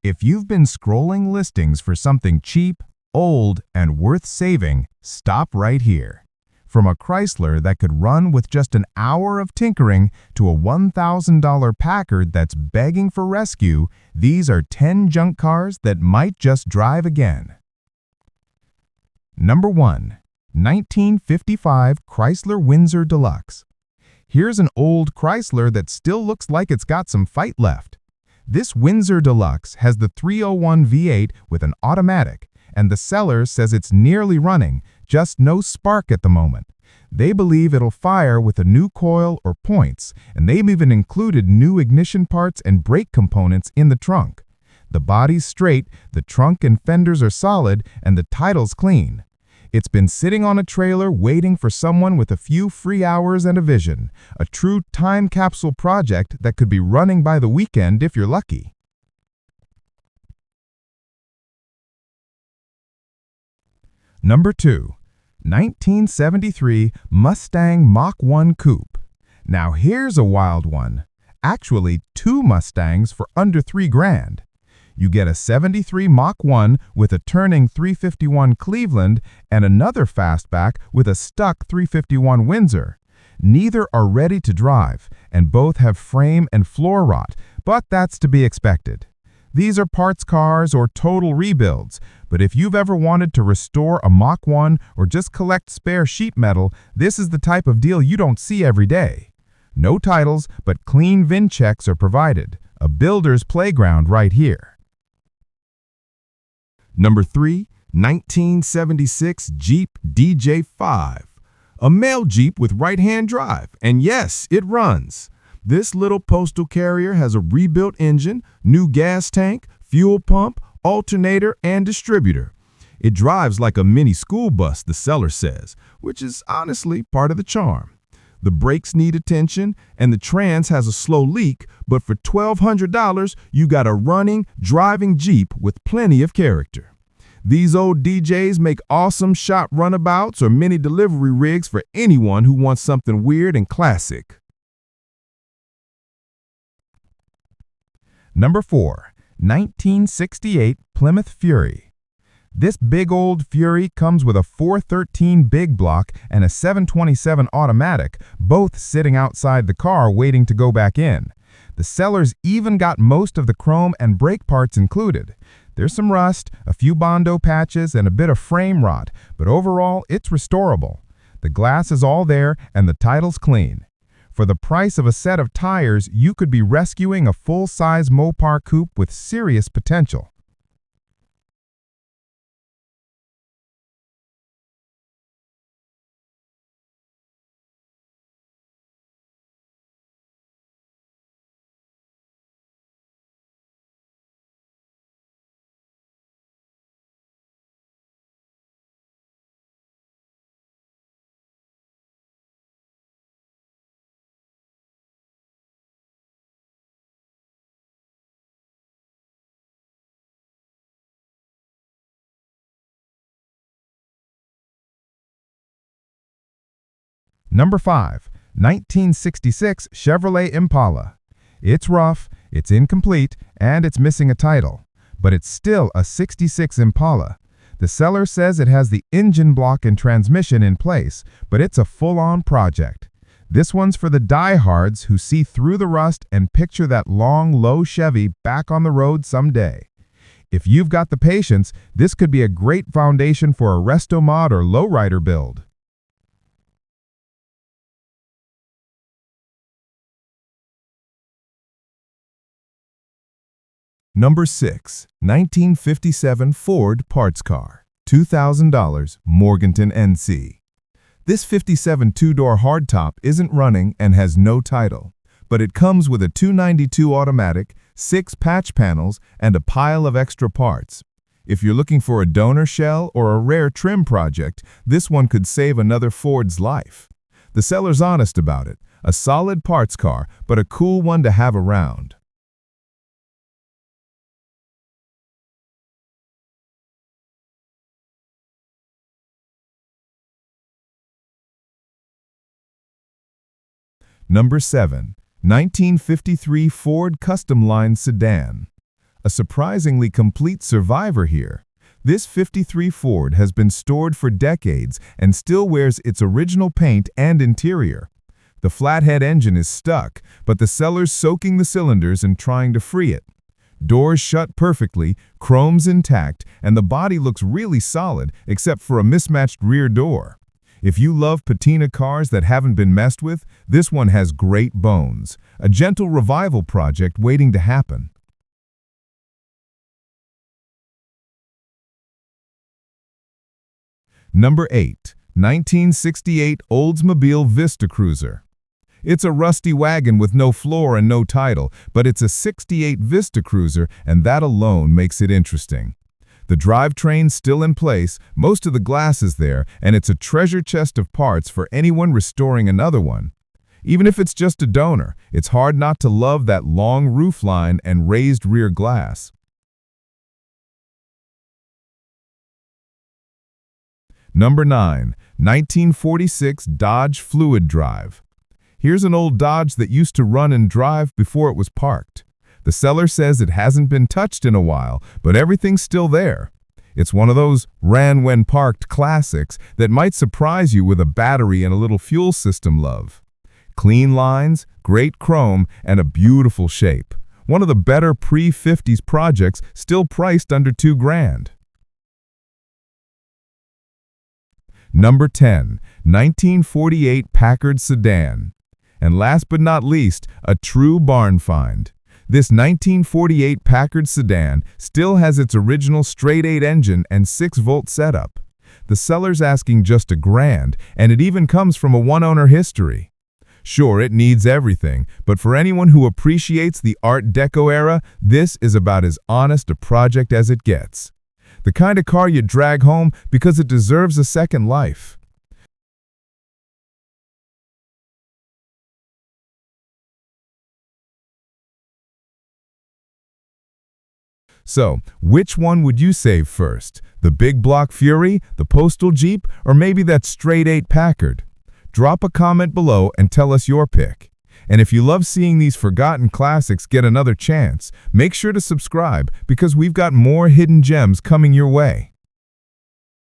If you've been scrolling listings for something cheap, old, and worth saving, stop right here. From a Chrysler that could run with just an hour of tinkering to a $1,000 Packard that's begging for rescue, these are 10 junk cars that might just drive again. Number 1. 1955 Chrysler Windsor Deluxe. Here's an old Chrysler that still looks like it's got some fight left. This Windsor Deluxe has the 301 V8 with an automatic, and the seller says it's nearly running, just no spark at the moment. They believe it'll fire with a new coil or points, and they've even included new ignition parts and brake components in the trunk. The body's straight, the trunk and fenders are solid, and the title's clean. It's been sitting on a trailer waiting for someone with a few free hours and a vision, a true time capsule project that could be running by the weekend if you're lucky. Number 2. 1973 Mustang Mach 1 Coupe. Now here's a wild one. Actually, 2 Mustangs for under $3,000. You get a 73 Mach 1 with a turning 351 Cleveland and another fastback with a stuck 351 Windsor. Neither are ready to drive, and both have frame and floor rot, but that's to be expected. These are parts cars or total rebuilds, but if you've ever wanted to restore a Mach 1 or just collect spare sheet metal, this is the type of deal you don't see every day. No titles, but clean VIN checks are provided. A builder's playground right here. Number 3. 1976 Jeep DJ5. A male Jeep with right-hand drive, and yes, it runs. This little postal carrier has a rebuilt engine, new gas tank, fuel pump, alternator, and distributor. It drives like a mini school bus, the seller says, which is honestly part of the charm. The brakes need attention, and the trans has a slow leak, but for $1,200, you got a running, driving Jeep with plenty of character. These old DJs make awesome shop runabouts or mini delivery rigs for anyone who wants something weird and classic. Number 4. 1968 Plymouth Fury. This big old Fury comes with a 413 big block and a 727 automatic, both sitting outside the car waiting to go back in. The sellers even got most of the chrome and brake parts included. There's some rust, a few Bondo patches, and a bit of frame rot, but overall it's restorable. The glass is all there and the title's clean. For the price of a set of tires, you could be rescuing a full-size Mopar coupe with serious potential. Number 5. 1966 Chevrolet Impala. It's rough, it's incomplete, and it's missing a title. But it's still a '66 Impala. The seller says it has the engine block and transmission in place, but it's a full-on project. This one's for the diehards who see through the rust and picture that long, low Chevy back on the road someday. If you've got the patience, this could be a great foundation for a resto mod or lowrider build. Number 6. 1957 Ford Parts Car. $2,000, Morganton, NC. This '57 two-door hardtop isn't running and has no title, but it comes with a 292 automatic, 6 patch panels, and a pile of extra parts. If you're looking for a donor shell or a rare trim project, this one could save another Ford's life. The seller's honest about it. A solid parts car, but a cool one to have around. Number 7. 1953 Ford Customline Sedan. a surprisingly complete survivor here. This '53 Ford has been stored for decades and still wears its original paint and interior. The flathead engine is stuck, but the seller's soaking the cylinders and trying to free it. Doors shut perfectly, chrome's intact, and the body looks really solid except for a mismatched rear door. If you love patina cars that haven't been messed with, this one has great bones. A gentle revival project waiting to happen. Number 8. 1968 Oldsmobile Vista Cruiser. It's a rusty wagon with no floor and no title, but it's a '68 Vista Cruiser, and that alone makes it interesting. The drivetrain's still in place, most of the glass is there, and it's a treasure chest of parts for anyone restoring another one. Even if it's just a donor, it's hard not to love that long roofline and raised rear glass. Number 9. 1946 Dodge Fluid Drive. Here's an old Dodge that used to run and drive before it was parked. The seller says it hasn't been touched in a while, but everything's still there. It's one of those ran when parked classics that might surprise you with a battery and a little fuel system love. Clean lines, great chrome, and a beautiful shape. One of the better pre-50s projects, still priced under $2,000. Number 10. 1948 Packard Sedan. And last but not least, a true barn find. This 1948 Packard sedan still has its original straight-8 engine and 6-volt setup. The seller's asking just $1,000, and it even comes from a one-owner history. Sure, it needs everything, but for anyone who appreciates the Art Deco era, this is about as honest a project as it gets. The kind of car you drag home because it deserves a second life. So, which one would you save first? The big block Fury, the Postal Jeep, or maybe that straight-8 Packard? Drop a comment below and tell us your pick. And if you love seeing these forgotten classics get another chance, make sure to subscribe because we've got more hidden gems coming your way.